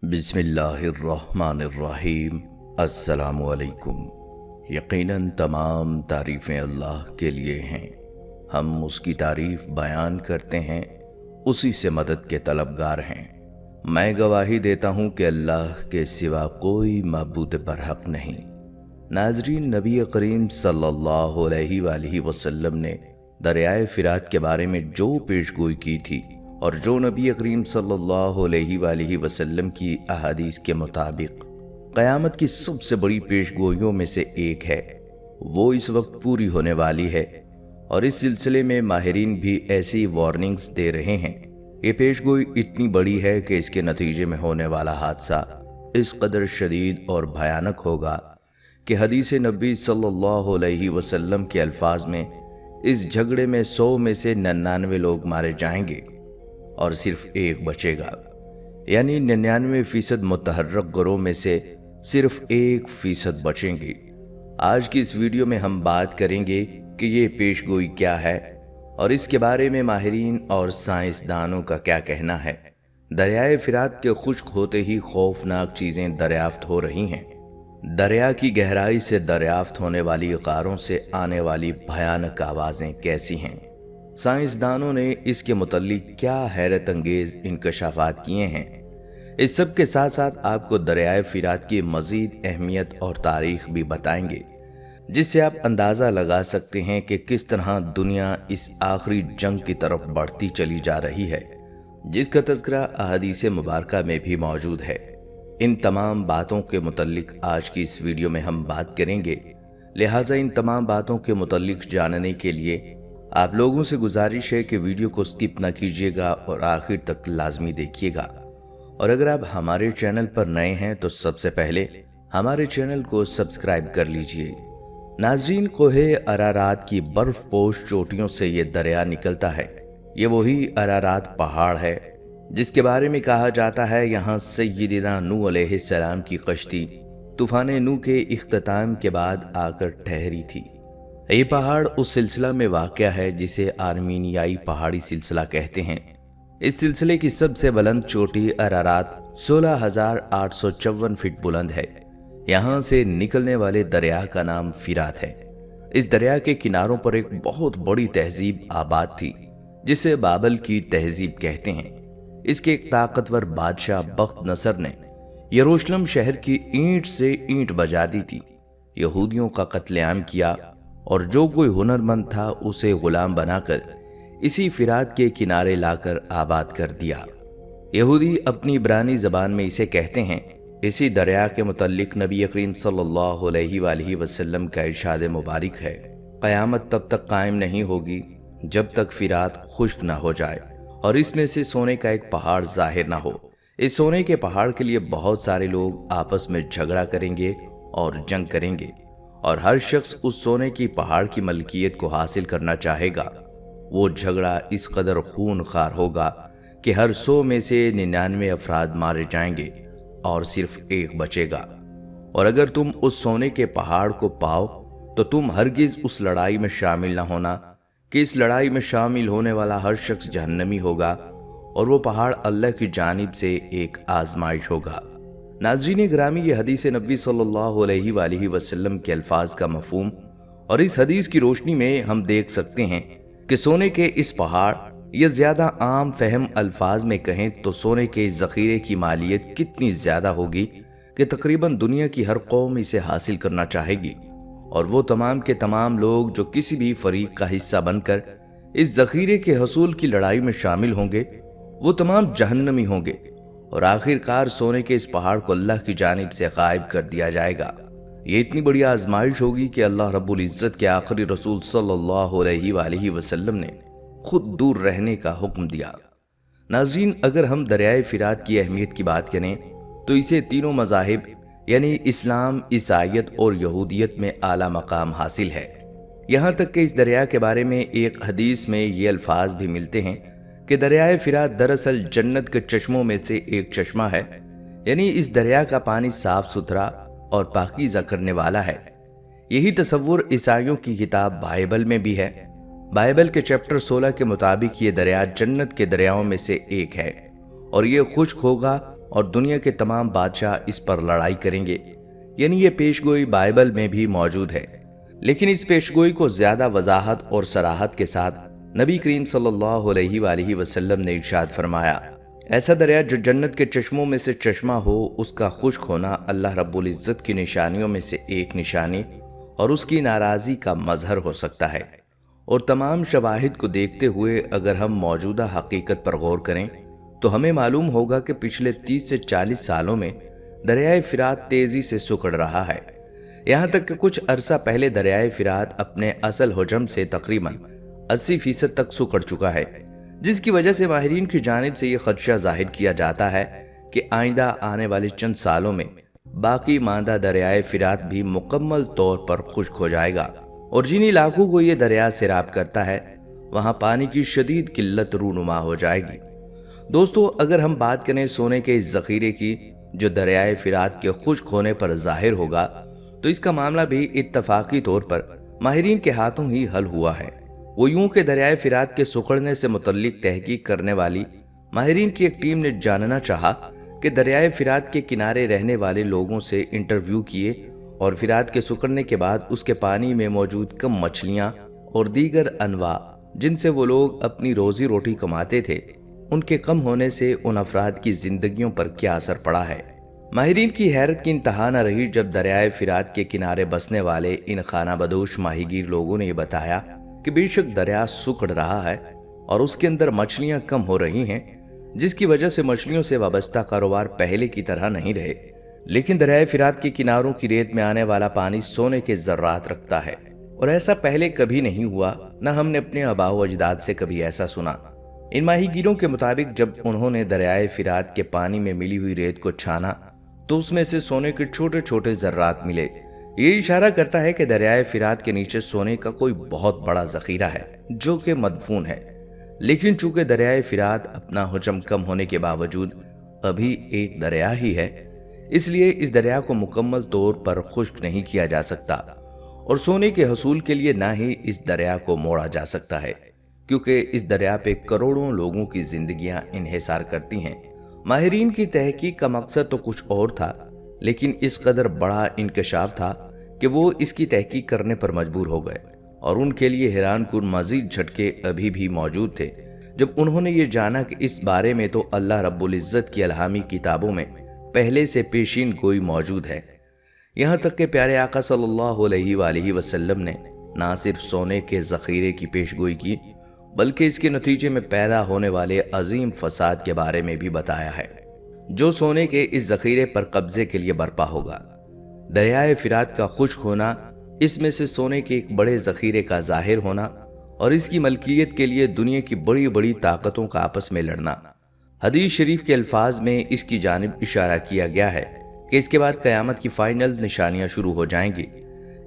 بسم اللہ الرحمن الرحیم۔ السلام علیکم۔ یقیناً تمام تعریفیں اللہ کے لیے ہیں، ہم اس کی تعریف بیان کرتے ہیں، اسی سے مدد کے طلبگار ہیں۔ میں گواہی دیتا ہوں کہ اللہ کے سوا کوئی معبود برحق نہیں۔ ناظرین، نبی کریم صلی اللہ علیہ وآلہ وسلم نے دریائے فرات کے بارے میں جو پیش گوئی کی تھی اور جو نبی کریم صلی اللہ علیہ وآلہ وسلم کی احادیث کے مطابق قیامت کی سب سے بڑی پیش گوئیوں میں سے ایک ہے، وہ اس وقت پوری ہونے والی ہے، اور اس سلسلے میں ماہرین بھی ایسی وارننگز دے رہے ہیں۔ یہ پیش گوئی اتنی بڑی ہے کہ اس کے نتیجے میں ہونے والا حادثہ اس قدر شدید اور بھیانک ہوگا کہ حدیث نبی صلی اللہ علیہ وسلم کے الفاظ میں اس جھگڑے میں 100 میں سے 99 لوگ مارے جائیں گے اور صرف ایک بچے گا، یعنی 99% متحرک گروہ میں سے صرف 1% بچیں گے۔ آج کی اس ویڈیو میں ہم بات کریں گے کہ یہ پیش گوئی کیا ہے اور اس کے بارے میں ماہرین اور سائنسدانوں کا کیا کہنا ہے۔ دریائے فرات کے خشک ہوتے ہی خوفناک چیزیں دریافت ہو رہی ہیں۔ دریا کی گہرائی سے دریافت ہونے والی غاروں سے آنے والی بھیانک آوازیں کیسی ہیں؟ سائنسدانوں نے اس کے متعلق کیا حیرت انگیز انکشافات کیے ہیں؟ اس سب کے ساتھ ساتھ آپ کو دریائے فرات کی مزید اہمیت اور تاریخ بھی بتائیں گے، جس سے آپ اندازہ لگا سکتے ہیں کہ کس طرح دنیا اس آخری جنگ کی طرف بڑھتی چلی جا رہی ہے، جس کا تذکرہ احادیث مبارکہ میں بھی موجود ہے۔ ان تمام باتوں کے متعلق آج کی اس ویڈیو میں ہم بات کریں گے، لہٰذا ان تمام باتوں کے متعلق جاننے کے لیے آپ لوگوں سے گزارش ہے کہ ویڈیو کو سکپ نہ کیجیے گا اور آخر تک لازمی دیکھیے گا، اور اگر آپ ہمارے چینل پر نئے ہیں تو سب سے پہلے ہمارے چینل کو سبسکرائب کر لیجئے۔ ناظرین، کوہ ارارات کی برف پوش چوٹیوں سے یہ دریا نکلتا ہے۔ یہ وہی ارارات پہاڑ ہے جس کے بارے میں کہا جاتا ہے یہاں سیدنا نوح علیہ السلام کی کشتی طوفان نوح کے اختتام کے بعد آ کر ٹھہری تھی۔ یہ پہاڑ اس سلسلہ میں واقع ہے جسے آرمینیائی پہاڑی سلسلہ کہتے ہیں۔ اس سلسلے کی سب سے بلند چوٹی ارارات 16,854 فٹ بلند ہے۔ یہاں سے نکلنے والے دریا کا نام فرات ہے۔ اس دریا کے کناروں پر ایک بہت بڑی تہذیب آباد تھی جسے بابل کی تہذیب کہتے ہیں۔ اس کے ایک طاقتور بادشاہ بخت نصر نے یروشلم شہر کی اینٹ سے اینٹ بجا دی تھی، یہودیوں کا قتل عام کیا اور جو کوئی ہنرمند تھا اسے غلام بنا کر اسی فرات کے کنارے لا کر آباد کر دیا۔ یہودی اپنی عبرانی زبان میں اسے کہتے ہیں۔ اسی دریا کے متعلق نبی کریم صلی اللہ علیہ وآلہ وسلم کا ارشاد مبارک ہے، قیامت تب تک قائم نہیں ہوگی جب تک فرات خشک نہ ہو جائے اور اس میں سے سونے کا ایک پہاڑ ظاہر نہ ہو۔ اس سونے کے پہاڑ کے لیے بہت سارے لوگ آپس میں جھگڑا کریں گے اور جنگ کریں گے، اور ہر شخص اس سونے کی پہاڑ کی ملکیت کو حاصل کرنا چاہے گا۔ وہ جھگڑا اس قدر خون خار ہوگا کہ ہر 100 میں سے 99 افراد مارے جائیں گے اور صرف ایک بچے گا۔ اور اگر تم اس سونے کے پہاڑ کو پاؤ تو تم ہرگز اس لڑائی میں شامل نہ ہونا کہ اس لڑائی میں شامل ہونے والا ہر شخص جہنمی ہوگا، اور وہ پہاڑ اللہ کی جانب سے ایک آزمائش ہوگا۔ ناظرین گرامی، یہ حدیث نبی صلی اللہ علیہ وآلہ وسلم کے الفاظ کا مفہوم، اور اس حدیث کی روشنی میں ہم دیکھ سکتے ہیں کہ سونے کے اس پہاڑ، یا زیادہ عام فہم الفاظ میں کہیں تو سونے کے اس ذخیرے کی مالیت کتنی زیادہ ہوگی کہ تقریباً دنیا کی ہر قوم اسے حاصل کرنا چاہے گی، اور وہ تمام کے تمام لوگ جو کسی بھی فریق کا حصہ بن کر اس ذخیرے کے حصول کی لڑائی میں شامل ہوں گے وہ تمام جہنمی ہوں گے، اور آخر کار سونے کے اس پہاڑ کو اللہ کی جانب سے غائب کر دیا جائے گا۔ یہ اتنی بڑی آزمائش ہوگی کہ اللہ رب العزت کے آخری رسول صلی اللہ علیہ وآلہ وسلم نے خود دور رہنے کا حکم دیا۔ ناظرین، اگر ہم دریائے فرات کی اہمیت کی بات کریں تو اسے تینوں مذاہب یعنی اسلام، عیسائیت اور یہودیت میں اعلیٰ مقام حاصل ہے۔ یہاں تک کہ اس دریا کے بارے میں ایک حدیث میں یہ الفاظ بھی ملتے ہیں کہ دریائے فرات دراصل جنت کے چشموں میں سے ایک چشمہ ہے، یعنی اس دریا کا پانی صاف ستھرا اور پاکیزہ کرنے والا ہے۔ یہی تصور عیسائیوں کی کتاب بائبل میں بھی ہے۔ بائبل کے چیپٹر 16 کے مطابق یہ دریا جنت کے دریاؤں میں سے ایک ہے، اور یہ خشک ہوگا اور دنیا کے تمام بادشاہ اس پر لڑائی کریں گے، یعنی یہ پیشگوئی بائبل میں بھی موجود ہے۔ لیکن اس پیشگوئی کو زیادہ وضاحت اور صراحت کے ساتھ نبی کریم صلی اللہ علیہ وآلہ وسلم نے ارشاد فرمایا، ایسا دریا جو جنت کے چشموں میں سے چشمہ ہو، اس کا خشک ہونا اللہ رب العزت کی نشانیوں میں سے ایک نشانی اور اس کی ناراضی کا مظہر ہو سکتا ہے۔ اور تمام شواہد کو دیکھتے ہوئے اگر ہم موجودہ حقیقت پر غور کریں تو ہمیں معلوم ہوگا کہ پچھلے 30 سے 40 سالوں میں دریائے فرات تیزی سے سکڑ رہا ہے، یہاں تک کہ کچھ عرصہ پہلے دریائے فرات اپنے اصل حجم سے تقریباً 80% تک سکڑ چکا ہے، جس کی وجہ سے ماہرین کی جانب سے یہ خدشہ ظاہر کیا جاتا ہے کہ آئندہ آنے والے چند سالوں میں باقی ماندہ دریائے فرات بھی مکمل طور پر خشک ہو جائے گا، اور جن علاقوں کو یہ دریا سیراب کرتا ہے وہاں پانی کی شدید قلت رونما ہو جائے گی۔ دوستو، اگر ہم بات کریں سونے کے اس ذخیرے کی جو دریائے فرات کے خشک ہونے پر ظاہر ہوگا، تو اس کا معاملہ بھی اتفاقی طور پر ماہرین کے ہاتھوں ہی حل ہوا ہے۔ وہ یوں کہ دریائے فرات کے سکڑنے سے متعلق تحقیق کرنے والی ماہرین کی ایک ٹیم نے جاننا چاہا کہ دریائے فرات کے کنارے رہنے والے لوگوں سے انٹرویو کیے اور فرات کے سکڑنے کے بعد اس کے پانی میں موجود کم مچھلیاں اور دیگر انواع جن سے وہ لوگ اپنی روزی روٹی کماتے تھے، ان کے کم ہونے سے ان افراد کی زندگیوں پر کیا اثر پڑا ہے۔ ماہرین کی حیرت کی انتہا نہ رہی جب دریائے فرات کے کنارے بسنے والے ان خانہ بدوش ماہی گیر لوگوں نے یہ بتایا کہ بے شک دریا سکڑ رہا ہے اور اس کے اندر مچھلیاں کم ہو رہی ہیں، جس کی وجہ سے مچھلیوں سے وابستہ کاروبار پہلے کی طرح نہیں رہے، لیکن دریائے فرات کے کناروں کی ریت میں آنے والا پانی سونے کے ذرات رکھتا ہے، اور ایسا پہلے کبھی نہیں ہوا، نہ ہم نے اپنے آباء و اجداد سے کبھی ایسا سنا۔ ان ماہی گیروں کے مطابق جب انہوں نے دریائے فرات کے پانی میں ملی ہوئی ریت کو چھانا تو اس میں سے سونے کے چھوٹے چھوٹے ذرات ملے۔ یہ اشارہ کرتا ہے کہ دریائے فرات کے نیچے سونے کا کوئی بہت بڑا ذخیرہ ہے جو کہ مدفون ہے، لیکن چونکہ دریائے فرات اپنا حجم کم ہونے کے باوجود ابھی ایک دریا ہی ہے، اس لیے اس دریا کو مکمل طور پر خشک نہیں کیا جا سکتا، اور سونے کے حصول کے لیے نہ ہی اس دریا کو موڑا جا سکتا ہے، کیونکہ اس دریا پہ کروڑوں لوگوں کی زندگیاں انحصار کرتی ہیں۔ ماہرین کی تحقیق کا مقصد تو کچھ اور تھا، لیکن اس قدر بڑا انکشاف تھا کہ وہ اس کی تحقیق کرنے پر مجبور ہو گئے، اور ان کے لیے حیران کن مزید جھٹکے ابھی بھی موجود تھے جب انہوں نے یہ جانا کہ اس بارے میں تو اللہ رب العزت کی الہامی کتابوں میں پہلے سے پیشین گوئی موجود ہے۔ یہاں تک کہ پیارے آقا صلی اللہ علیہ وآلہ وسلم نے نہ صرف سونے کے ذخیرے کی پیشگوئی کی بلکہ اس کے نتیجے میں پیدا ہونے والے عظیم فساد کے بارے میں بھی بتایا ہے جو سونے کے اس ذخیرے پر قبضے کے لیے برپا ہوگا۔ دریائے فرات کا خشک ہونا، اس میں سے سونے کے ایک بڑے ذخیرے کا ظاہر ہونا اور اس کی ملکیت کے لیے دنیا کی بڑی بڑی طاقتوں کا آپس میں لڑنا، حدیث شریف کے الفاظ میں اس کی جانب اشارہ کیا گیا ہے کہ اس کے بعد قیامت کی فائنل نشانیاں شروع ہو جائیں گی۔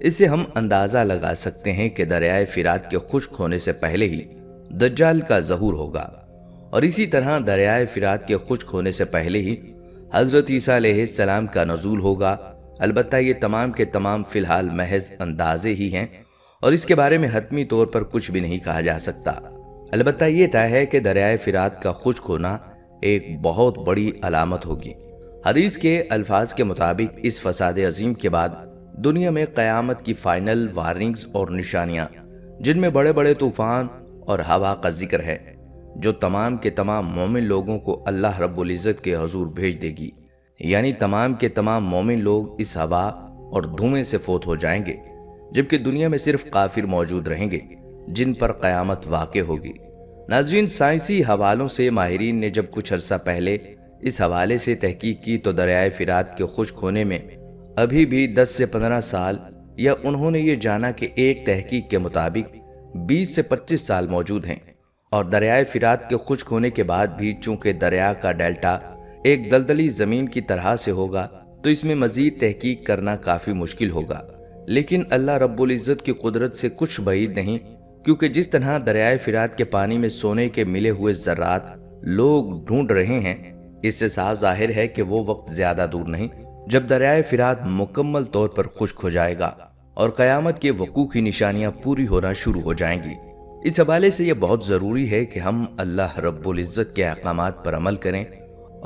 اس سے ہم اندازہ لگا سکتے ہیں کہ دریائے فرات کے خشک ہونے سے پہلے ہی دجال کا ظہور ہوگا، اور اسی طرح دریائے فرات کے خشک ہونے سے پہلے ہی حضرت عیسیٰ علیہ السلام کا نزول ہوگا۔ البتہ یہ تمام کے تمام فی الحال محض اندازے ہی ہیں اور اس کے بارے میں حتمی طور پر کچھ بھی نہیں کہا جا سکتا۔ البتہ یہ طے ہے کہ دریائے فرات کا خشک ہونا ایک بہت بڑی علامت ہوگی۔ حدیث کے الفاظ کے مطابق اس فساد عظیم کے بعد دنیا میں قیامت کی فائنل وارننگز اور نشانیاں، جن میں بڑے بڑے طوفان اور ہوا کا ذکر ہے، جو تمام کے تمام مومن لوگوں کو اللہ رب العزت کے حضور بھیج دے گی، یعنی تمام کے تمام مومن لوگ اس ہوا اور دھوئیں سے فوت ہو جائیں گے، جبکہ دنیا میں صرف کافر موجود رہیں گے جن پر قیامت واقع ہوگی۔ ناظرین، سائنسی حوالوں سے ماہرین نے جب کچھ عرصہ پہلے اس حوالے سے تحقیق کی تو دریائے فرات کے خشک ہونے میں ابھی بھی 10 سے 15 سال، یا انہوں نے یہ جانا کہ ایک تحقیق کے مطابق 20 سے 25 سال موجود ہیں، اور دریائے فرات کے خشک ہونے کے بعد بھی چونکہ دریا کا ڈیلٹا ایک دلدلی زمین کی طرح سے ہوگا تو اس میں مزید تحقیق کرنا کافی مشکل ہوگا، لیکن اللہ رب العزت کی قدرت سے کچھ بعید نہیں، کیونکہ جس طرح دریائے فرات کے پانی میں سونے کے ملے ہوئے ذرات لوگ ڈھونڈ رہے ہیں، اس سے صاف ظاہر ہے کہ وہ وقت زیادہ دور نہیں جب دریائے فرات مکمل طور پر خشک ہو جائے گا اور قیامت کے وقوع کی نشانیاں پوری ہونا شروع ہو جائیں گی۔ اس حوالے سے یہ بہت ضروری ہے کہ ہم اللہ رب العزت کے احکامات پر عمل کریں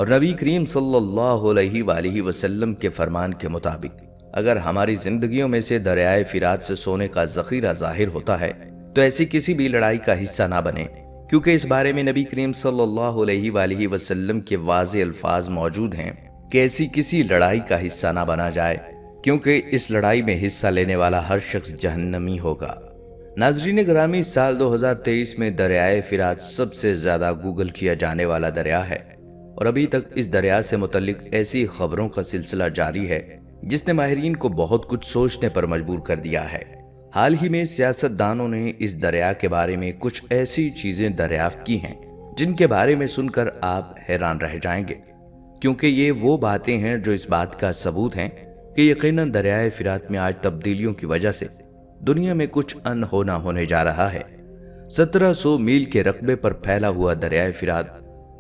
اور نبی کریم صلی اللہ علیہ وآلہ وسلم کے فرمان کے مطابق اگر ہماری زندگیوں میں سے دریائے فرات سے سونے کا ذخیرہ ظاہر ہوتا ہے تو ایسی کسی بھی لڑائی کا حصہ نہ بنے، کیونکہ اس بارے میں نبی کریم صلی اللہ علیہ وآلہ وسلم کے واضح الفاظ موجود ہیں کہ ایسی کسی لڑائی کا حصہ نہ بنا جائے، کیونکہ اس لڑائی میں حصہ لینے والا ہر شخص جہنمی ہوگا۔ ناظرین گرامی، سال 2023 میں دریائے فرات سب سے زیادہ گوگل کیا جانے والا دریا ہے، اور ابھی تک اس دریا سے متعلق ایسی خبروں کا سلسلہ جاری ہے جس نے ماہرین کو بہت کچھ سوچنے پر مجبور کر دیا ہے۔ حال ہی میں سیاست دانوں نے اس دریا کے بارے میں کچھ ایسی چیزیں دریافت کی ہیں جن کے بارے میں سن کر آپ حیران رہ جائیں گے، کیونکہ یہ وہ باتیں ہیں جو اس بات کا ثبوت ہیں کہ یقیناً دریائے فرات میں آج تبدیلیوں کی وجہ سے دنیا میں کچھ انہونا ہونے جا رہا ہے۔ 1700 میل کے رقبے پر پھیلا ہوا دریائے فرات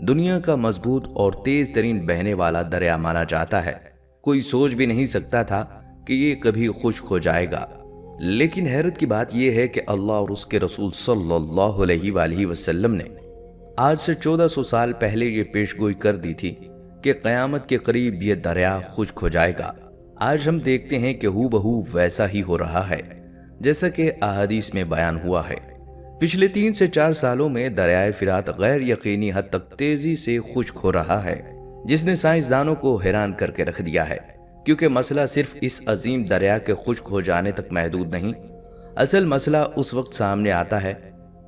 دنیا کا مضبوط اور تیز ترین بہنے والا دریا مانا جاتا ہے۔ کوئی سوچ بھی نہیں سکتا تھا کہ یہ کبھی خشک ہو جائے گا، لیکن حیرت کی بات یہ ہے کہ اللہ اور اس کے رسول صلی اللہ علیہ وآلہ وسلم نے آج سے 1400 سال پہلے یہ پیش گوئی کر دی تھی کہ قیامت کے قریب یہ دریا خشک ہو جائے گا۔ آج ہم دیکھتے ہیں کہ ہو بہو ویسا ہی ہو رہا ہے جیسا کہ احادیث میں بیان ہوا ہے۔ پچھلے 3 سے 4 سالوں میں دریائے فرات غیر یقینی حد تک تیزی سے خشک ہو رہا ہے، جس نے سائنسدانوں کو حیران کر کے رکھ دیا ہے، کیونکہ مسئلہ صرف اس عظیم دریا کے خشک ہو جانے تک محدود نہیں۔ اصل مسئلہ اس وقت سامنے آتا ہے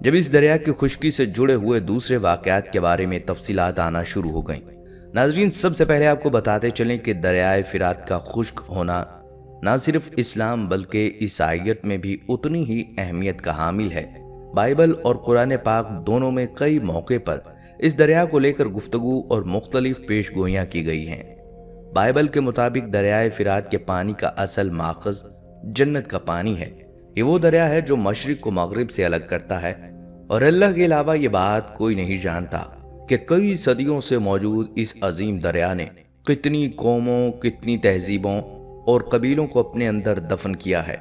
جب اس دریا کی خشکی سے جڑے ہوئے دوسرے واقعات کے بارے میں تفصیلات آنا شروع ہو گئیں۔ ناظرین، سب سے پہلے آپ کو بتاتے چلیں کہ دریائے فرات کا خشک ہونا نہ صرف اسلام بلکہ عیسائیت میں بھی اتنی ہی اہمیت کا حامل ہے۔ بائبل اور قرآن پاک دونوں میں کئی موقع پر اس دریا کو لے کر گفتگو اور مختلف پیش گوئیاں کی گئی ہیں۔ بائبل کے مطابق دریائے فرات کے پانی کا اصل ماخذ جنت کا پانی ہے۔ یہ وہ دریا ہے جو مشرق کو مغرب سے الگ کرتا ہے، اور اللہ کے علاوہ یہ بات کوئی نہیں جانتا کہ کئی صدیوں سے موجود اس عظیم دریا نے کتنی قوموں، کتنی تہذیبوں اور قبیلوں کو اپنے اندر دفن کیا ہے۔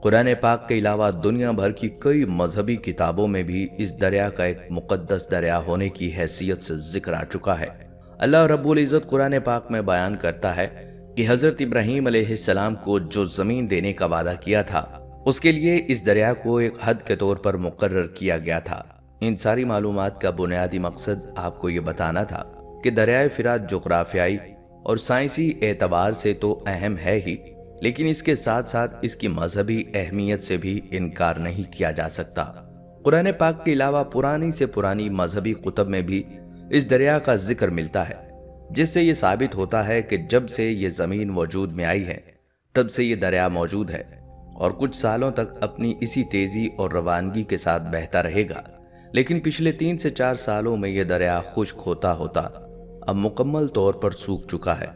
قرآن پاک کے علاوہ دنیا بھر کی کئی مذہبی کتابوں میں بھی اس دریا کا ایک مقدس دریا ہونے کی حیثیت سے ذکر آ چکا ہے۔ اللہ رب العزت قرآن پاک میں بیان کرتا ہے کہ حضرت ابراہیم علیہ السلام کو جو زمین دینے کا وعدہ کیا تھا، اس کے لیے اس دریا کو ایک حد کے طور پر مقرر کیا گیا تھا۔ ان ساری معلومات کا بنیادی مقصد آپ کو یہ بتانا تھا کہ دریائے فرات جغرافیائی اور سائنسی اعتبار سے تو اہم ہے ہی، لیکن اس کے ساتھ ساتھ اس کی مذہبی اہمیت سے بھی انکار نہیں کیا جا سکتا۔ قرآن پاک کے علاوہ پرانی سے پرانی مذہبی کتب میں بھی اس دریا کا ذکر ملتا ہے، جس سے یہ ثابت ہوتا ہے کہ جب سے یہ زمین وجود میں آئی ہے تب سے یہ دریا موجود ہے، اور کچھ سالوں تک اپنی اسی تیزی اور روانگی کے ساتھ بہتا رہے گا۔ لیکن پچھلے 3 سے 4 سالوں میں یہ دریا خشک ہوتا ہوتا اب مکمل طور پر سوکھ چکا ہے،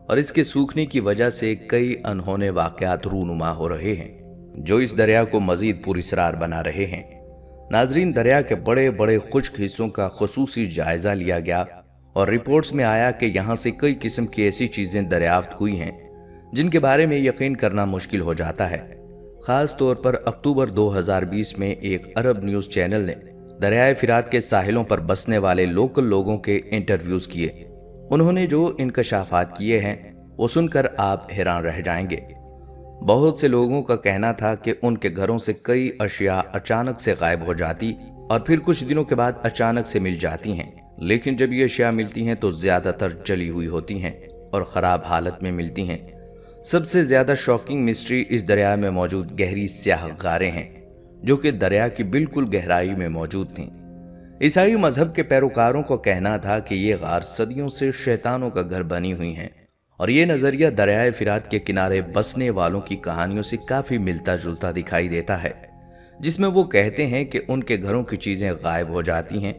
اور اس کے سوکھنے کی وجہ سے کئی انہونے واقعات رونما ہو رہے ہیں جو اس دریا کو مزید پراسرار بنا رہے ہیں۔ ناظرین، دریا کے بڑے بڑے خشک حصوں کا خصوصی جائزہ لیا گیا اور رپورٹس میں آیا کہ یہاں سے کئی قسم کی ایسی چیزیں دریافت ہوئی ہیں جن کے بارے میں یقین کرنا مشکل ہو جاتا ہے۔ خاص طور پر اکتوبر 2020 میں ایک عرب نیوز چینل نے دریائے فرات کے ساحلوں پر بسنے والے لوکل لوگوں کے انٹرویوز کیے۔ انہوں نے جو انکشافات کیے ہیں وہ سن کر آپ حیران رہ جائیں گے۔ بہت سے لوگوں کا کہنا تھا کہ ان کے گھروں سے کئی اشیاء اچانک سے غائب ہو جاتی اور پھر کچھ دنوں کے بعد اچانک سے مل جاتی ہیں، لیکن جب یہ اشیاء ملتی ہیں تو زیادہ تر جلی ہوئی ہوتی ہیں اور خراب حالت میں ملتی ہیں۔ سب سے زیادہ شاکنگ مسٹری اس دریا میں موجود گہری سیاہ غاریں ہیں جو کہ دریا کی بالکل گہرائی میں موجود تھیں۔ عیسائی مذہب کے پیروکاروں کو کہنا تھا کہ یہ غار صدیوں سے شیطانوں کا گھر بنی ہوئی ہیں، اور یہ نظریہ دریائے فرات کے کنارے بسنے والوں کی کہانیوں سے کافی ملتا جلتا دکھائی دیتا ہے، جس میں وہ کہتے ہیں کہ ان کے گھروں کی چیزیں غائب ہو جاتی ہیں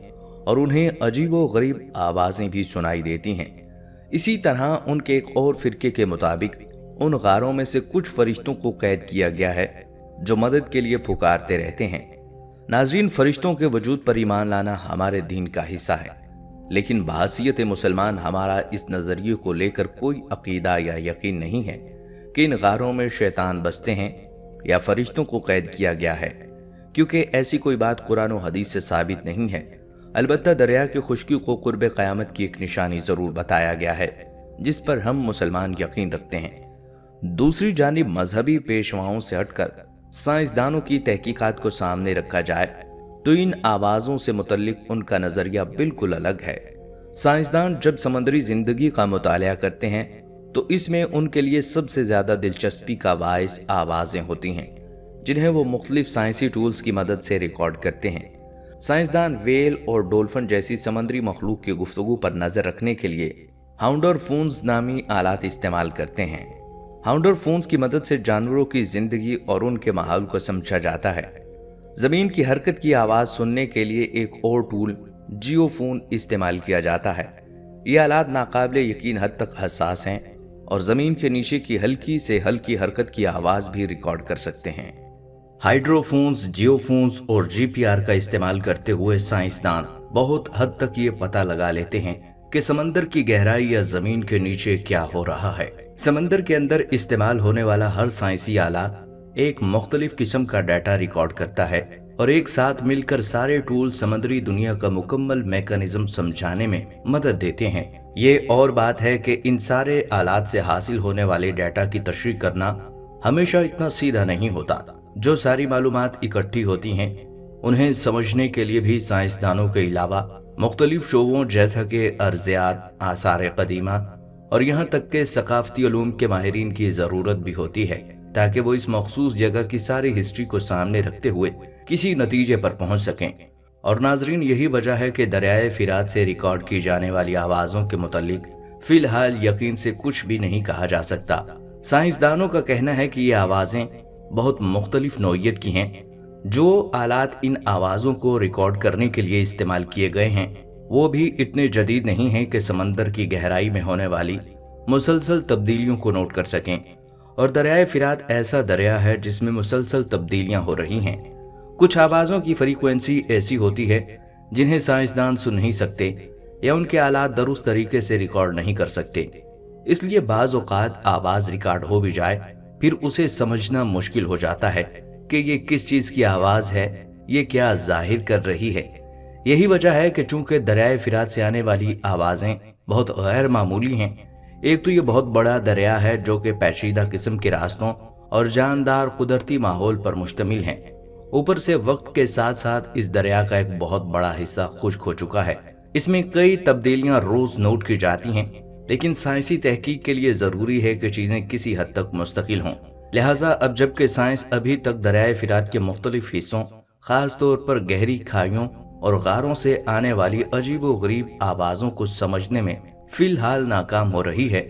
اور انہیں عجیب و غریب آوازیں بھی سنائی دیتی ہیں۔ اسی طرح ان کے ایک اور فرقے کے مطابق ان غاروں میں سے کچھ فرشتوں کو قید کیا گیا ہے جو مدد کے لیے پکارتے رہتے ہیں۔ ناظرین، فرشتوں کے وجود پر ایمان لانا ہمارے دین کا حصہ ہے، لیکن بحیثیت مسلمان ہمارا اس نظریے کو لے کر کوئی عقیدہ یا یقین نہیں ہے کہ ان غاروں میں شیطان بستے ہیں یا فرشتوں کو قید کیا گیا ہے، کیونکہ ایسی کوئی بات قرآن و حدیث سے ثابت نہیں ہے۔ البتہ دریا کی خشکی کو قرب قیامت کی ایک نشانی ضرور بتایا گیا ہے جس پر ہم مسلمان یقین رکھتے ہیں۔ دوسری جانب مذہبی پیشواؤں سے ہٹ کر سائنسدانوں کی تحقیقات کو سامنے رکھا جائے تو ان آوازوں سے متعلق ان کا نظریہ بالکل الگ ہے۔ سائنسدان جب سمندری زندگی کا مطالعہ کرتے ہیں تو اس میں ان کے لیے سب سے زیادہ دلچسپی کا باعث آوازیں ہوتی ہیں جنہیں وہ مختلف سائنسی ٹولز کی مدد سے ریکارڈ کرتے ہیں۔ سائنسدان ویل اور ڈولفن جیسی سمندری مخلوق کی گفتگو پر نظر رکھنے کے لیے ہاؤنڈر فونز نامی آلات استعمال کرتے ہیں۔ ہاؤنڈر فونز کی مدد سے جانوروں کی زندگی اور ان کے ماحول کو سمجھا جاتا ہے۔ زمین کی حرکت کی آواز سننے کے لیے ایک اور ٹول جیو فون استعمال کیا جاتا ہے۔ یہ آلات ناقابل یقین حد تک حساس ہیں اور زمین کے نیچے کی ہلکی سے ہلکی حرکت کی آواز بھی ریکارڈ کر سکتے ہیں۔ ہائیڈرو فونز، جیو فونز اور جی پی آر کا استعمال کرتے ہوئے سائنسدان بہت حد تک یہ پتہ لگا لیتے ہیں کہ سمندر کی گہرائی یا زمین کے نیچے کیا ہو رہا ہے۔ سمندر کے اندر استعمال ہونے والا ہر سائنسی آلہ ایک مختلف قسم کا ڈیٹا ریکارڈ کرتا ہے اور ایک ساتھ مل کر سارے ٹول سمندری دنیا کا مکمل میکانزم سمجھانے میں مدد دیتے ہیں۔ یہ اور بات ہے کہ ان سارے آلات سے حاصل ہونے والے ڈیٹا کی تشریح کرنا ہمیشہ اتنا سیدھا نہیں ہوتا۔ جو ساری معلومات اکٹھی ہوتی ہیں انہیں سمجھنے کے لیے بھی سائنسدانوں کے علاوہ مختلف شعبوں جیسا کہ ارضیات، آثار قدیمہ اور یہاں تک کہ ثقافتی علوم کے ماہرین کی ضرورت بھی ہوتی ہے تاکہ وہ اس مخصوص جگہ کی ساری ہسٹری کو سامنے رکھتے ہوئے کسی نتیجے پر پہنچ سکیں۔ اور ناظرین، یہی وجہ ہے کہ دریائے فرات سے ریکارڈ کی جانے والی آوازوں کے متعلق فی الحال یقین سے کچھ بھی نہیں کہا جا سکتا۔ سائنسدانوں کا کہنا ہے کہ یہ آوازیں بہت مختلف نوعیت کی ہیں۔ جو آلات ان آوازوں کو ریکارڈ کرنے کے لیے استعمال کیے گئے ہیں وہ بھی اتنے جدید نہیں ہیں کہ سمندر کی گہرائی میں ہونے والی مسلسل تبدیلیوں کو نوٹ کر سکیں، اور دریائے فرات ایسا دریا ہے جس میں مسلسل تبدیلیاں ہو رہی ہیں۔ کچھ آوازوں کی فریکوینسی ایسی ہوتی ہے جنہیں سائنسدان سن نہیں سکتے یا ان کے آلات درست طریقے سے ریکارڈ نہیں کر سکتے، اس لیے بعض اوقات آواز ریکارڈ ہو بھی جائے پھر اسے سمجھنا مشکل ہو جاتا ہے کہ یہ کس چیز کی آواز ہے، یہ کیا ظاہر کر رہی ہے۔ یہی وجہ ہے کہ چونکہ دریائے فرات سے آنے والی آوازیں بہت غیر معمولی ہیں، ایک تو یہ بہت بڑا دریا ہے جو کہ پیچیدہ قسم کے راستوں اور جاندار قدرتی ماحول پر مشتمل ہیں، اوپر سے وقت کے ساتھ ساتھ اس دریا کا ایک بہت بڑا حصہ خشک ہو چکا ہے۔ اس میں کئی تبدیلیاں روز نوٹ کی جاتی ہیں، لیکن سائنسی تحقیق کے لیے ضروری ہے کہ چیزیں کسی حد تک مستقل ہوں۔ لہٰذا اب جبکہ سائنس ابھی تک دریائے فرات کے مختلف حصوں، خاص طور پر گہری کھائیوں اور غاروں سے آنے والی عجیب و غریب آوازوں کو سمجھنے میں فی الحال ناکام ہو رہی ہے،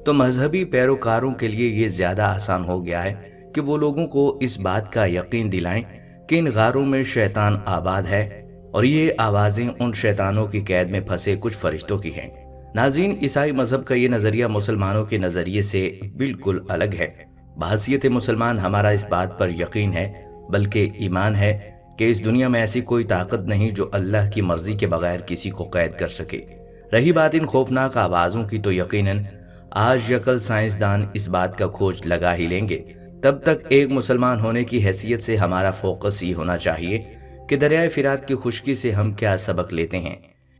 تو مذہبی پیروکاروں کے لیے یہ زیادہ آسان ہو گیا ہے کہ وہ لوگوں کو اس بات کا یقین دلائیں کہ ان غاروں میں شیطان آباد ہے اور یہ آوازیں ان شیطانوں کی قید میں پھنسے کچھ فرشتوں کی ہیں۔ ناظرین، عیسائی مذہب کا یہ نظریہ مسلمانوں کے نظریے سے بالکل الگ ہے۔ بحیثیت مسلمان ہمارا اس بات پر یقین ہے، بلکہ ایمان ہے کہ اس دنیا میں ایسی کوئی طاقت نہیں جو اللہ کی مرضی کے بغیر کسی کو قید کر سکے۔ رہی بات ان خوفناک آوازوں کی، تو یقیناً آج یا کل سائنسدان اس بات کا کھوج لگا ہی لیں گے۔ تب تک ایک مسلمان ہونے کی حیثیت سے ہمارا فوکس یہ ہونا چاہیے کہ دریائے فرات کی خشکی سے ہم کیا سبق لیتے ہیں۔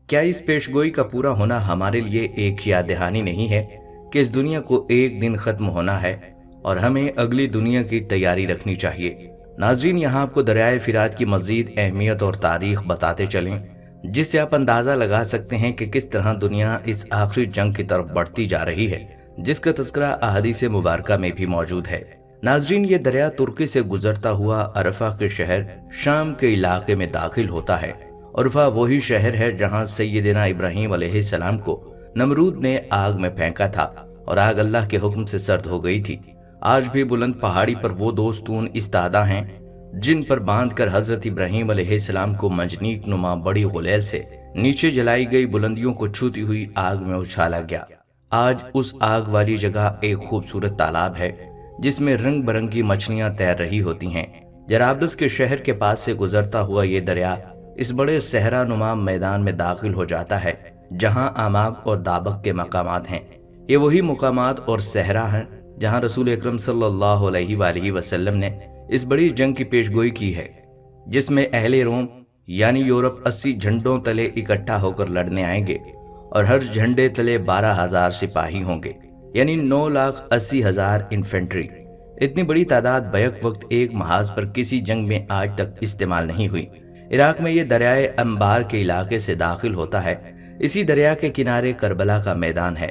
کیا اس پیشگوئی کا پورا ہونا ہمارے لیے ایک یاد دہانی نہیں ہے کہ اس دنیا کو ایک دن ختم ہونا ہے اور ہمیں اگلی دنیا کی تیاری رکھنی چاہیے؟ ناظرین، یہاں آپ کو دریائے فرات کی مزید اہمیت اور تاریخ بتاتے چلیں، جس سے آپ اندازہ لگا سکتے ہیں کہ کس طرح دنیا اس آخری جنگ کی طرف بڑھتی جا رہی ہے، جس کا تذکرہ احادیث مبارکہ میں بھی موجود ہے۔ ناظرین، یہ دریا ترکی سے گزرتا ہوا عرفہ کے شہر شام کے علاقے میں داخل ہوتا ہے۔ عرفہ وہی شہر ہے جہاں سیدنا ابراہیم علیہ السلام کو نمرود نے آگ میں پھینکا تھا اور آگ اللہ کے حکم سے سرد ہو گئی تھی۔ آج بھی بلند پہاڑی پر وہ دوستون استادہ ہیں جن پر باندھ کر حضرت ابراہیم علیہ السلام کو منجنیق نما بڑی غلیل سے نیچے جلائی گئی بلندیوں کو چھوتی ہوئی آگ میں اچھالا گیا۔ آج اس آگ والی جگہ ایک خوبصورت تالاب ہے جس میں رنگ برنگی مچھلیاں تیر رہی ہوتی ہیں۔ جرابلس کے شہر کے پاس سے گزرتا ہوا یہ دریا اس بڑے صحرا نما میدان میں داخل ہو جاتا ہے جہاں آماق اور دابق کے مقامات ہیں۔ یہ وہی مقامات اور صحرا ہیں جہاں رسول اکرم صلی اللہ علیہ وآلہ وسلم نے اس بڑی جنگ کی پیشگوئی کی ہے، جس میں اہل روم یعنی یورپ 80 جھنڈوں تلے اکٹھا ہو کر لڑنے آئیں گے اور ہر جھنڈے تلے 12,000 سپاہی ہوں گے، یعنی 9,80,000 انفینٹری۔ اتنی بڑی تعداد بیک وقت ایک محاذ پر کسی جنگ میں آج تک استعمال نہیں ہوئی۔ عراق میں یہ دریائے انبار کے علاقے سے داخل ہوتا ہے۔ اسی دریا کے کنارے کربلا کا میدان ہے،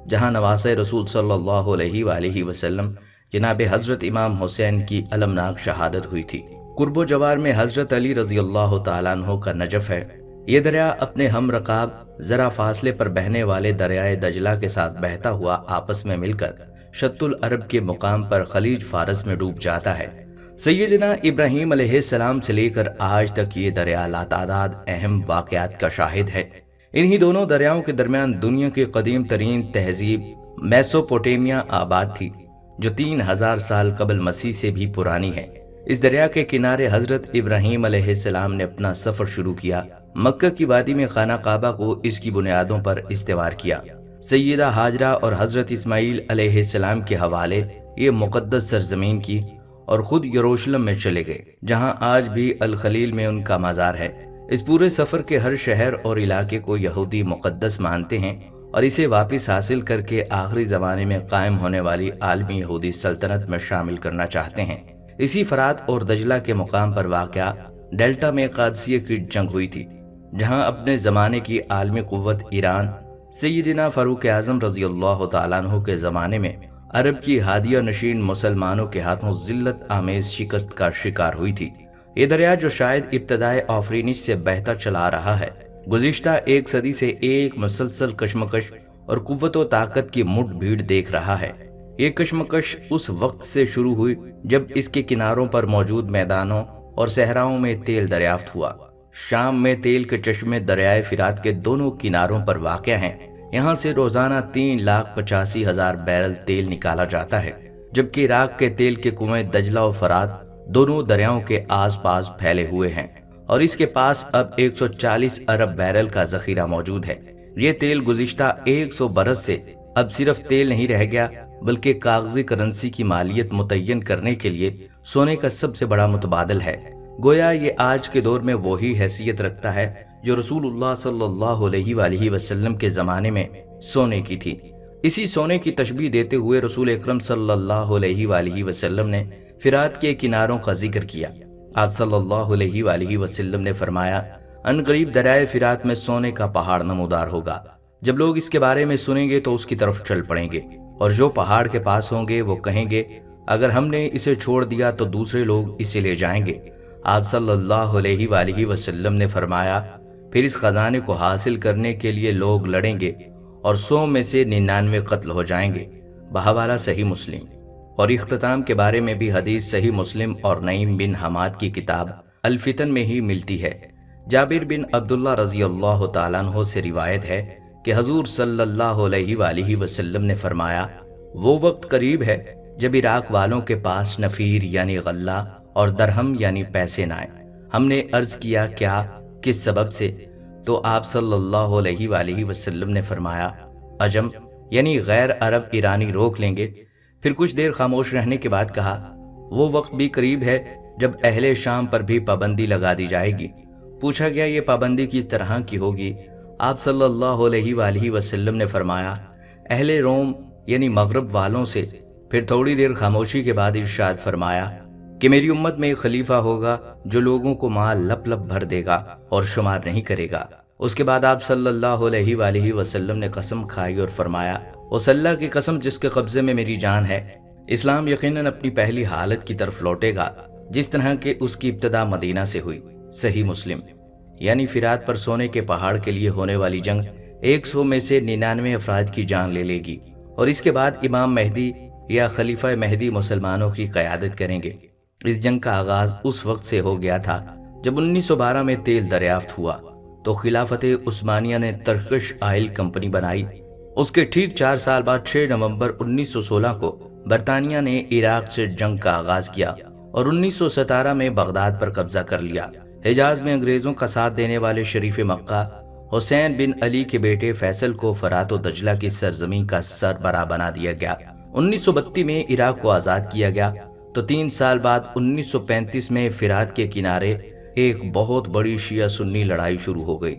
جہاں نواسۂ رسول صلی اللہ علیہ وآلہ وسلم جناب حضرت امام حسین کی المناک شہادت ہوئی تھی۔ قرب و جوار میں حضرت علی رضی اللہ تعالیٰ عنہ کا نجف ہے۔ یہ دریا اپنے ہم رکاب ذرا فاصلے پر بہنے والے دریائے دجلہ کے ساتھ بہتا ہوا آپس میں مل کر شط العرب کے مقام پر خلیج فارس میں ڈوب جاتا ہے۔ سیدنا ابراہیم علیہ السلام سے لے کر آج تک یہ دریا لاتعداد اہم واقعات کا شاہد ہے۔ انہی دونوں دریاؤں کے درمیان دنیا کی قدیم ترین تہذیب میسوپوٹیمیا آباد تھی، جو 3000 سال قبل مسیح سے بھی پرانی ہے۔ اس دریا کے کنارے حضرت ابراہیم علیہ السلام نے اپنا سفر شروع کیا۔ مکہ کی وادی میں خانہ کعبہ کو اس کی بنیادوں پر استوار کیا۔ سیدہ ہاجرہ اور حضرت اسماعیل علیہ السلام کے حوالے یہ مقدس سرزمین کی اور خود یروشلم میں چلے گئے، جہاں آج بھی الخلیل میں ان کا مزار ہے۔ اس پورے سفر کے ہر شہر اور علاقے کو یہودی مقدس مانتے ہیں اور اسے واپس حاصل کر کے آخری زمانے میں قائم ہونے والی عالمی یہودی سلطنت میں شامل کرنا چاہتے ہیں۔ اسی فرات اور دجلہ کے مقام پر واقع ڈیلٹا میں قادسیہ کی جنگ ہوئی تھی، جہاں اپنے زمانے کی عالمی قوت ایران سیدنا فاروق اعظم رضی اللہ تعالیٰ عنہ کے زمانے میں عرب کی ہادیہ نشین مسلمانوں کے ہاتھوں ذلت آمیز شکست کا شکار ہوئی تھی۔ یہ دریا جو شاید ابتدائے آفرینش سے بہتا چلا رہا ہے، گزشتہ 1 صدی سے ایک مسلسل کشمکش اور قوت و طاقت کی مٹ بھیڑ دیکھ رہا ہے۔ یہ کشمکش اس وقت سے شروع ہوئی جب اس کے کناروں پر موجود میدانوں اور صحراؤں میں تیل دریافت ہوا۔ شام میں تیل کے چشمے دریائے فرات کے دونوں کناروں پر واقع ہیں۔ یہاں سے روزانہ 3,85,000 بیرل تیل نکالا جاتا ہے، جبکہ عراق کے تیل کے کنویں دجلہ و فرات دونوں دریاؤں کے آس پاس پھیلے ہوئے ہیں، اور اس کے پاس اب 140 ارب بیرل کا ذخیرہ موجود ہے۔ یہ تیل گزشتہ 100 برس سے اب صرف تیل نہیں رہ گیا، بلکہ کاغذی کرنسی کی مالیت متعین کرنے کے لیے سونے کا سب سے بڑا متبادل ہے۔ گویا یہ آج کے دور میں وہی حیثیت رکھتا ہے جو رسول اللہ صلی اللہ علیہ وآلہ وسلم کے زمانے میں سونے کی تھی۔ اسی سونے کی تشبیہ دیتے ہوئے رسول اکرم صلی اللہ علیہ وآلہ وسلم نے فرات کے کناروں کا ذکر کیا۔ آپ صلی اللہ علیہ وآلہ وسلم نے فرمایا، ان قریب دریائے فرات میں سونے کا پہاڑ نمودار ہوگا۔ جب لوگ اس کے بارے میں سنیں گے تو اس کی طرف چل پڑیں گے، اور جو پہاڑ کے پاس ہوں گے وہ کہیں گے اگر ہم نے اسے چھوڑ دیا تو دوسرے لوگ اسے لے جائیں گے۔ آپ صلی اللہ علیہ وآلہ وسلم نے فرمایا، پھر اس خزانے کو حاصل کرنے کے لیے لوگ لڑیں گے اور 100 میں سے 99 قتل ہو جائیں گے۔ بحوالہ صحیح مسلم۔ اور اختتام کے بارے میں بھی حدیث صحیح مسلم اور نعیم بن حماد کی کتاب الفتن میں ہی ملتی ہے۔ جابر بن عبداللہ رضی اللہ تعالیٰ عنہ سے روایت ہے کہ حضور صلی اللہ علیہ وآلہ وسلم نے فرمایا، وہ وقت قریب ہے جب عراق والوں کے پاس نفیر یعنی غلہ اور درہم یعنی پیسے نہ آئیں۔ ہم نے عرض کیا کیا، کس سبب سے؟ تو آپ صلی اللہ علیہ وآلہ وسلم نے فرمایا، عجم یعنی غیر عرب ایرانی روک لیں گے۔ پھر کچھ دیر خاموش رہنے کے بعد کہا، وہ وقت بھی قریب ہے جب اہل شام پر بھی پابندی لگا دی جائے گی۔ پوچھا گیا یہ پابندی کس طرح کی ہوگی؟ آپ صلی اللہ علیہ وآلہ وسلم نے فرمایا، اہل روم یعنی مغرب والوں سے۔ پھر تھوڑی دیر خاموشی کے بعد ارشاد فرمایا کہ میری امت میں ایک خلیفہ ہوگا جو لوگوں کو مال لپ لپ بھر دے گا اور شمار نہیں کرے گا۔ اس کے بعد آپ صلی اللہ علیہ وآلہ وسلم نے قسم کھائی اور فرمایا، اس اللہ کی قسم جس کے قبضے میں میری جان ہے، اسلام یقیناً اپنی پہلی حالت کی طرف لوٹے گا جس طرح کہ اس کی ابتدا مدینہ سے ہوئی۔ صحیح مسلم۔ یعنی فرات پر سونے کے پہاڑ کے لیے ہونے والی جنگ 100 میں سے 99 افراد کی جان لے لے گی، اور اس کے بعد امام مہدی یا خلیفہ مہدی مسلمانوں کی قیادت کریں گے۔ اس جنگ کا آغاز اس وقت سے ہو گیا تھا جب 1912 میں تیل دریافت ہوا تو خلافت عثمانیہ نے ترکش آئل کمپنی بنائی۔ اس کے ٹھیک 4 سال بعد 6 نومبر 1916 کو برطانیہ نے عراق سے جنگ کا آغاز کیا اور 1917 میں بغداد پر قبضہ کر لیا۔ حجاز میں انگریزوں کا ساتھ دینے والے شریف مکہ حسین بن علی کے بیٹے فیصل کو فرات و دجلہ کی سرزمین کا سربراہ بنا دیا گیا۔ 1932 میں عراق کو آزاد کیا گیا تو 3 سال بعد 1935 میں فرات کے کنارے ایک بہت بڑی شیعہ سنی لڑائی شروع ہو گئی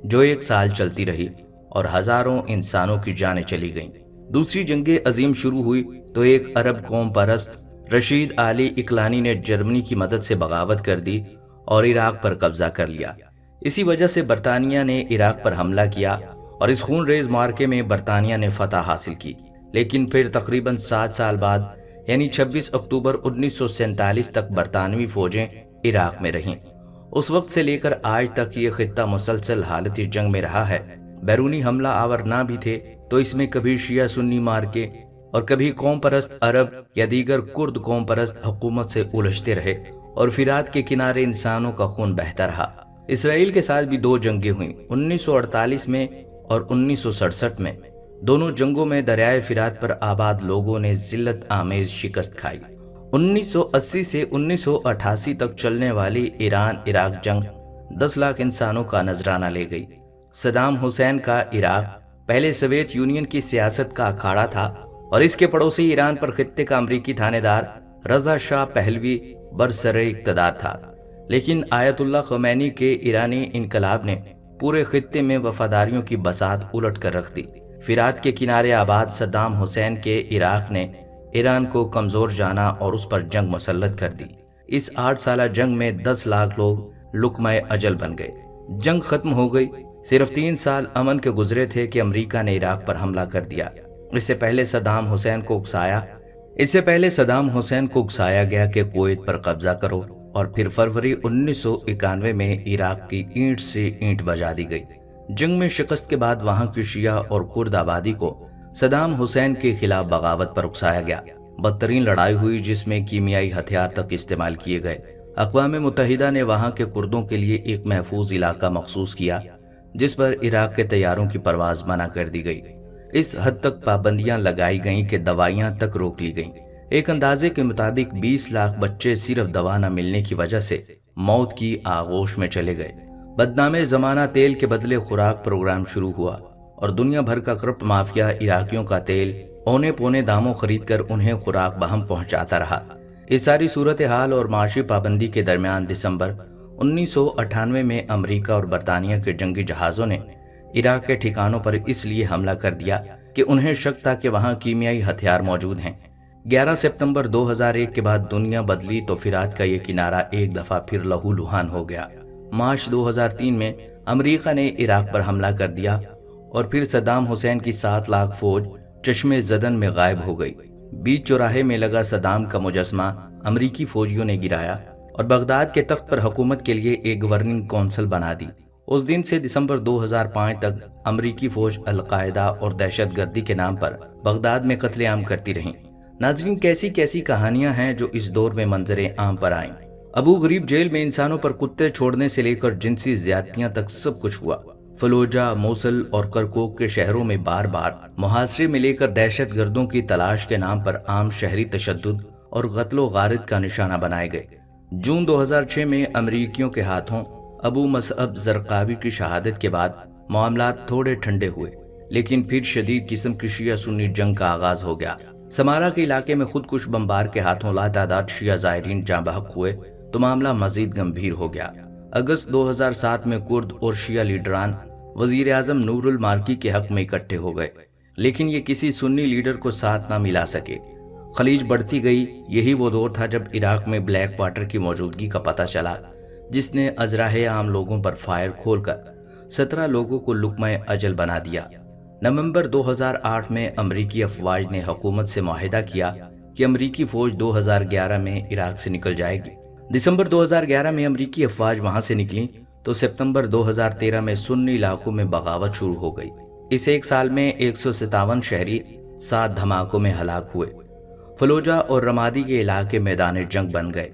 جو 1 سال چلتی رہی اور ہزاروں انسانوں کی جانیں چلی گئیں۔ دوسری جنگ عظیم شروع ہوئی تو ایک عرب قوم پرست رشید علی اکلانی نے جرمنی کی مدد سے بغاوت کر دی اور عراق پر قبضہ کر لیا۔ اسی وجہ سے برطانیہ نے عراق پر حملہ کیا اور اس خون ریز معرکے میں برطانیہ نے فتح حاصل کی، لیکن پھر تقریباً 7 سال بعد یعنی 26 اکتوبر 1947 تک برطانوی فوجیں عراق میں رہیں۔ اس وقت سے لے کر آج تک یہ خطہ مسلسل حالت جنگ میں رہا ہے۔ بیرونی حملہ آور نہ بھی تھے تو اس میں کبھی شیعہ سنی معرکے اور کبھی قوم پرست عرب یا دیگر کرد قوم پرست حکومت سے الجھتے رہے اور فرات کے کنارے انسانوں کا خون بہتا رہا۔ اسرائیل کے ساتھ بھی 2 جنگیں ہوئیں، 1948 میں اور 1967 میں۔ دونوں جنگوں میں دریائے فرات پر آباد لوگوں نے ذلت آمیز شکست کھائی۔ 1980 سے 1988 تک چلنے والی ایران عراق جنگ 10 لاکھ انسانوں کا نذرانہ لے گئی۔ صدام حسین کا عراق پہلے سوویت یونین کی سیاست کا اکھاڑا تھا اور اس کے پڑوسی ایران پر خطے کا امریکی تھانے دار رضا شاہ پہلوی برسر اقتدار تھا، لیکن آیت اللہ خمینی کے ایرانی انقلاب نے پورے خطے میں وفاداریوں کی بساط الٹ کر رکھ دی۔ فرات کے کنارے آباد صدام حسین کے عراق نے ایران کو کمزور جانا اور اس پر جنگ مسلط کر دی۔ اس 8 سالہ جنگ میں 10 لاکھ لوگ لقمہ اجل بن گئے۔ جنگ ختم ہو گئی، صرف 3 سال امن کے گزرے تھے کہ امریکہ نے عراق پر حملہ کر دیا۔ اس سے پہلے صدام حسین کو اکسایا گیا کہ کویت پر قبضہ کرو، اور پھر فروری 1991 میں عراق کی اینٹ سے اینٹ بجا دی گئی۔ جنگ میں شکست کے بعد وہاں کی شیعہ اور کرد آبادی کو صدام حسین کے خلاف بغاوت پر اکسایا گیا۔ بدترین لڑائی ہوئی جس میں کیمیائی ہتھیار تک استعمال کیے گئے۔ اقوام متحدہ نے وہاں کے کردوں کے لیے ایک محفوظ علاقہ مخصوص کیا جس پر عراق کے طیاروں کی پرواز منع کر دی گئی۔ اس حد تک پابندیاں لگائی گئیں کہ دوائیاں تک روک لی گئیں۔ ایک اندازے کے مطابق 20 لاکھ بچے صرف دوا نہ ملنے کی وجہ سے موت کی آغوش میں چلے گئے۔ بدنام زمانہ تیل کے بدلے خوراک پروگرام شروع ہوا اور دنیا بھر کا کرپٹ مافیا عراقیوں کا تیل اونے پونے داموں خرید کر انہیں خوراک بہم پہنچاتا رہا۔ اس ساری صورتحال اور معاشی پابندی کے درمیان دسمبر 1998 میں امریکہ اور برطانیہ کے جنگی جہازوں نے عراق کے ٹھکانوں پر اس لیے حملہ کر دیا کہ انہیں شک تھا کہ وہاں کیمیائی ہتھیار موجود ہیں۔ 11 ستمبر 2001 کے بعد دنیا بدلی تو فرات کا یہ کنارہ ایک دفعہ پھر لہو لہان ہو گیا۔ مارچ 2003 میں امریکہ نے عراق پر حملہ کر دیا اور پھر صدام حسین کی 7 لاکھ فوج چشمے زدن میں غائب ہو گئی۔ بیچ چوراہے میں لگا صدام کا مجسمہ امریکی فوجیوں نے گرایا اور بغداد کے تخت پر حکومت کے لیے ایک گورننگ کونسل بنا دی۔ اس دن سے دسمبر 2005 تک امریکی فوج القاعدہ اور دہشت گردی کے نام پر بغداد میں قتل عام کرتی رہیں۔ ناظرین، کیسی کہانیاں ہیں جو اس دور میں منظر عام پر آئیں۔ ابو غریب جیل میں انسانوں پر کتے چھوڑنے سے لے کر جنسی زیادتیاں تک سب کچھ ہوا۔ فلوجہ، موصل اور کرکوک کے شہروں میں بار بار محاصرے میں لے کر دہشت گردوں کی تلاش کے نام پر عام شہری تشدد اور قتل و غارت کا نشانہ بنائے گئے۔ جون 2006 میں امریکیوں کے ہاتھوں ابو مصعب زرقاوی کی شہادت کے بعد معاملات تھوڑے ٹھنڈے ہوئے، لیکن پھر شدید قسم کی شیعہ سنی جنگ کا آغاز ہو گیا۔ سمارا کے علاقے میں خودکش بمبار کے ہاتھوں لاتعداد شیعہ زائرین جاں بحق ہوئے تو معاملہ مزید گمبھیر ہو گیا۔ اگست 2007 میں کرد اور شیعہ لیڈران وزیر اعظم نور المالکی کے حق میں اکٹھے ہو گئے، لیکن یہ کسی سنی لیڈر کو ساتھ نہ ملا سکے۔ خلیج بڑھتی گئی۔ یہی وہ دور تھا جب عراق میں بلیک واٹر کی موجودگی کا پتہ چلا، جس نے ازراہ عام لوگوں پر فائر کھول کر 17 لوگوں کو لقمہ اجل بنا دیا۔ نومبر 2008 میں امریکی افواج نے حکومت سے معاہدہ کیا کہ امریکی فوج 2011 میں عراق سے نکل جائے گی۔ دسمبر 2011 میں امریکی افواج وہاں سے نکلیں تو ستمبر 2013 میں سنی علاقوں میں بغاوت شروع ہو گئی۔ اس 1 سال میں 157 شہری 7 دھماکوں میں ہلاک ہوئے۔ فلوجہ اور رمادی کے علاقے میدان جنگ بن گئے۔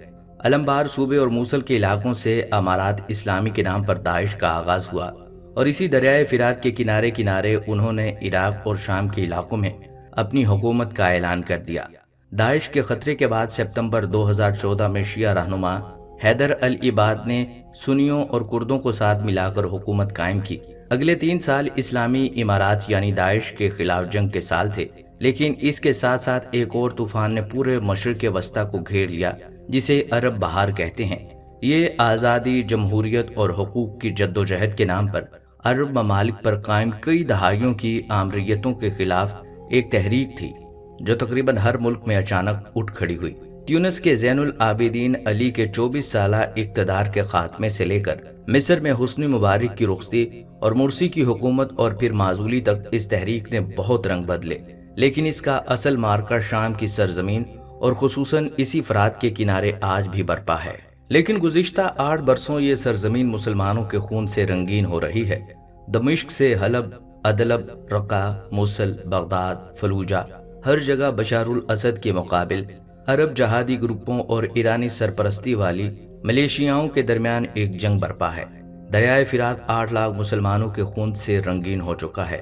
علمبار صوبے اور موصل کے علاقوں سے امارات اسلامی کے نام پر داعش کا آغاز ہوا اور اسی دریائے فرات کے کنارے کنارے انہوں نے عراق اور شام کے علاقوں میں اپنی حکومت کا اعلان کر دیا۔ داعش کے خطرے کے بعد ستمبر 2014 میں شیعہ رہنما حیدر العباد نے سنیوں اور کردوں کو ساتھ ملا کر حکومت قائم کی۔ اگلے 3 سال اسلامی امارات یعنی داعش کے خلاف جنگ کے سال تھے، لیکن اس کے ساتھ ساتھ ایک اور طوفان نے پورے مشرق وسطیٰ کو گھیر لیا جسے عرب بہار کہتے ہیں۔ یہ آزادی، جمہوریت اور حقوق کی جدوجہد کے نام پر عرب ممالک پر قائم کئی دہائیوں کی آمریتوں کے خلاف ایک تحریک تھی جو تقریباً ہر ملک میں اچانک اٹھ کھڑی ہوئی۔ تیونس کے زین العابدین علی کے 24 سالہ اقتدار کے خاتمے سے لے کر مصر میں حسنی مبارک کی رخصتی اور مرسی کی حکومت اور پھر معزولی تک اس تحریک نے بہت رنگ بدلے، لیکن اس کا اصل مارکا شام کی سرزمین اور خصوصاً اسی فرات کے کنارے آج بھی برپا ہے۔ لیکن گزشتہ 8 برسوں یہ سرزمین مسلمانوں کے خون سے رنگین ہو رہی ہے۔ دمشق سے حلب، ادلب، رقہ، موصل، بغداد، فلوجہ، ہر جگہ بشار الاسد کے مقابل عرب جہادی گروپوں اور ایرانی سرپرستی والی ملیشیاؤں کے درمیان ایک جنگ برپا ہے۔ دریائے فرات 8 لاکھ مسلمانوں کے خون سے رنگین ہو چکا ہے۔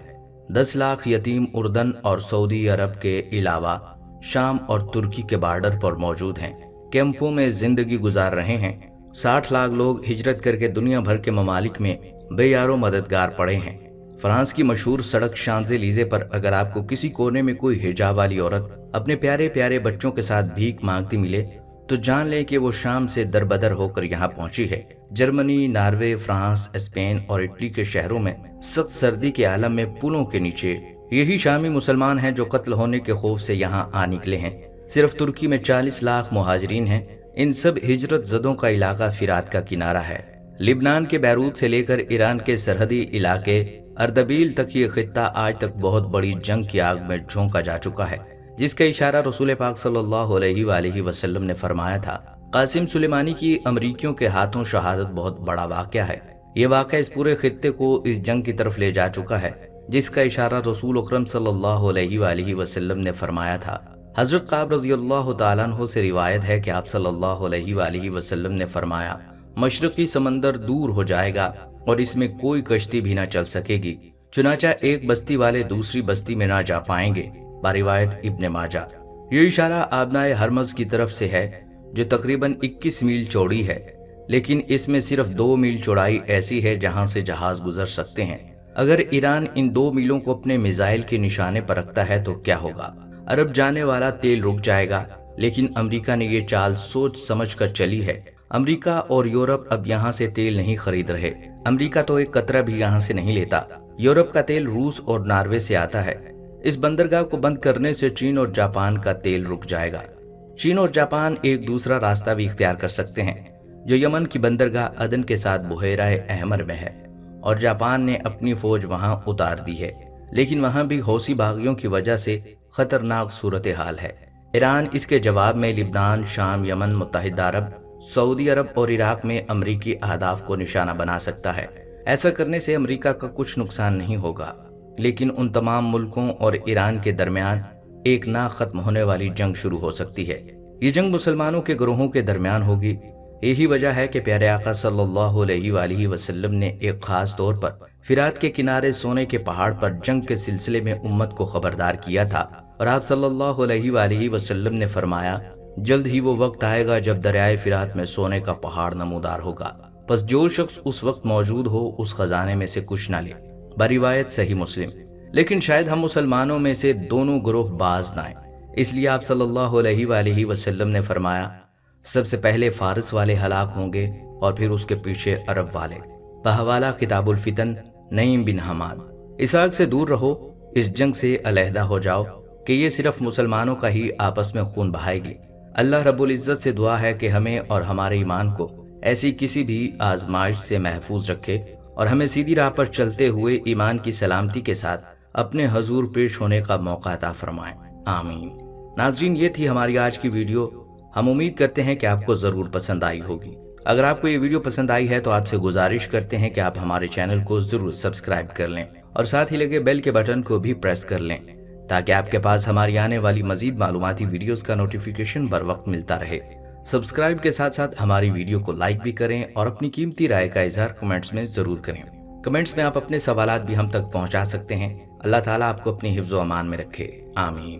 10 لاکھ یتیم اردن اور سعودی عرب کے علاوہ شام اور ترکی کے بارڈر پر موجود ہیں، کیمپوں میں زندگی گزار رہے ہیں۔ 60 لاکھ لوگ ہجرت کر کے دنیا بھر کے ممالک میں بے یار و مددگار پڑے ہیں۔ فرانس کی مشہور سڑک شانزے لیزے پر اگر آپ کو کسی کونے میں کوئی حجاب والی عورت اپنے پیارے پیارے بچوں کے ساتھ بھیک مانگتی ملے تو جان لیں کہ وہ شام سے دربدر ہو کر یہاں پہنچی ہے۔ جرمنی، ناروے، فرانس، اسپین اور اٹلی کے شہروں میں سخت سردی کے عالم میں پلوں کے نیچے یہی شامی مسلمان ہیں جو قتل ہونے کے خوف سے یہاں آ نکلے ہیں۔ صرف ترکی میں 40 لاکھ مہاجرین ہیں۔ ان سب ہجرت زدوں کا علاقہ فرات کا کنارہ ہے۔ لبنان کے بیروت سے لے کر ایران کے سرحدی علاقے اردبیل تک یہ خطہ آج تک بہت بڑی جنگ کی آگ میں جھونکا جا چکا ہے، جس کا اشارہ رسول پاک صلی اللہ علیہ وآلہ وسلم نے فرمایا تھا۔ قاسم سلیمانی کی امریکیوں کے ہاتھوں شہادت بہت بڑا واقعہ ہے۔ یہ واقعہ اس پورے خطے کو اس جنگ کی طرف لے جا چکا ہے جس کا اشارہ رسول اکرم صلی اللہ علیہ وآلہ وسلم نے فرمایا تھا۔ حضرت قعب رضی اللہ تعالیٰ عنہ سے روایت ہے کہ آپ صلی اللہ علیہ وآلہ وسلم نے فرمایا، مشرقی سمندر دور ہو جائے گا اور اس میں کوئی کشتی بھی نہ چل سکے گی، چنانچہ ایک بستی والے دوسری بستی میں نہ جا پائیں گے، باروایت ابن ماجہ۔ یہ اشارہ آبنائے ہرمز کی طرف سے ہے جو تقریباً 21 میل چوڑی ہے، لیکن اس میں صرف 2 میل چوڑائی ایسی ہے جہاں سے جہاز گزر سکتے ہیں۔ اگر ایران ان 2 میلوں کو اپنے میزائل کے نشانے پر رکھتا ہے تو کیا ہوگا؟ عرب جانے والا تیل رک جائے گا، لیکن امریکہ نے یہ چال سوچ سمجھ کر چلی ہے۔ امریکہ اور یورپ اب یہاں سے تیل نہیں خرید رہے۔ امریکہ تو ایک قطرہ بھی یہاں سے نہیں لیتا۔ یورپ کا تیل روس اور ناروے سے آتا ہے۔ اس بندرگاہ کو بند کرنے سے چین اور جاپان کا تیل رک جائے گا۔ چین اور جاپان ایک دوسرا راستہ بھی اختیار کر سکتے ہیں جو یمن کی بندرگاہ عدن کے ساتھ بحیرہ احمر میں ہے، اور جاپان نے اپنی فوج وہاں اتار دی ہے، لیکن وہاں بھی حوثی باغیوں کی وجہ سے خطرناک صورتحال ہے۔ ایران اس کے جواب میں لبنان، شام، یمن، متحدہ عرب، سعودی عرب اور عراق میں امریکی اہداف کو نشانہ بنا سکتا ہے۔ ایسا کرنے سے امریکہ کا کچھ نقصان نہیں ہوگا، لیکن ان تمام ملکوں اور ایران کے درمیان ایک نہ ختم ہونے والی جنگ شروع ہو سکتی ہے۔ یہ جنگ مسلمانوں کے گروہوں کے درمیان ہوگی۔ یہی وجہ ہے کہ پیارے آقا صلی اللہ علیہ وآلہ وسلم نے ایک خاص طور پر فرات کے کنارے سونے کے پہاڑ پر جنگ کے سلسلے میں امت کو خبردار کیا تھا، اور آپ صلی اللہ علیہ وآلہ وسلم نے فرمایا، جلد ہی وہ وقت آئے گا جب دریائے فرات میں سونے کا پہاڑ نمودار ہوگا، پس جو شخص اس وقت موجود ہو اس خزانے میں سے کچھ نہ لے، بروایت صحیح مسلم۔ لیکن شاید ہم مسلمانوں میں سے دونوں گروہ باز نہ آئیں، اس لیے آپ صلی اللہ علیہ وآلہ وسلم نے فرمایا، سب سے پہلے فارس والے ہلاک ہوں گے اور پھر اس کے پیچھے عرب والے۔ بحوالہ کتاب الفتن، نعیم بن حماد۔ اس آگ سے دور رہو، اس جنگ سے علیحدہ ہو جاؤ کہ یہ صرف مسلمانوں کا ہی آپس میں خون بہائے گی۔ اللہ رب العزت سے دعا ہے کہ ہمیں اور ہمارے ایمان کو ایسی کسی بھی آزمائش سے محفوظ رکھے اور ہمیں سیدھی راہ پر چلتے ہوئے ایمان کی سلامتی کے ساتھ اپنے حضور پیش ہونے کا موقع عطا فرمائیں، آمین۔ ناظرین، یہ تھی ہماری آج کی ویڈیو۔ ہم امید کرتے ہیں کہ آپ کو ضرور پسند آئی ہوگی۔ اگر آپ کو یہ ویڈیو پسند آئی ہے تو آپ سے گزارش کرتے ہیں کہ آپ ہمارے چینل کو ضرور سبسکرائب کر لیں اور ساتھ ہی لگے بیل کے بٹن کو بھی پریس کر لیں تاکہ آپ کے پاس ہماری آنے والی مزید معلوماتی ویڈیوز کا نوٹیفیکیشن بر وقت ملتا رہے۔ سبسکرائب کے ساتھ ساتھ ہماری ویڈیو کو لائک بھی کریں اور اپنی قیمتی رائے کا اظہار کمنٹس میں ضرور کریں۔ کمنٹس میں آپ اپنے سوالات بھی ہم تک پہنچا سکتے ہیں۔ اللہ تعالیٰ آپ کو اپنی حفظ و امان میں رکھے، آمین۔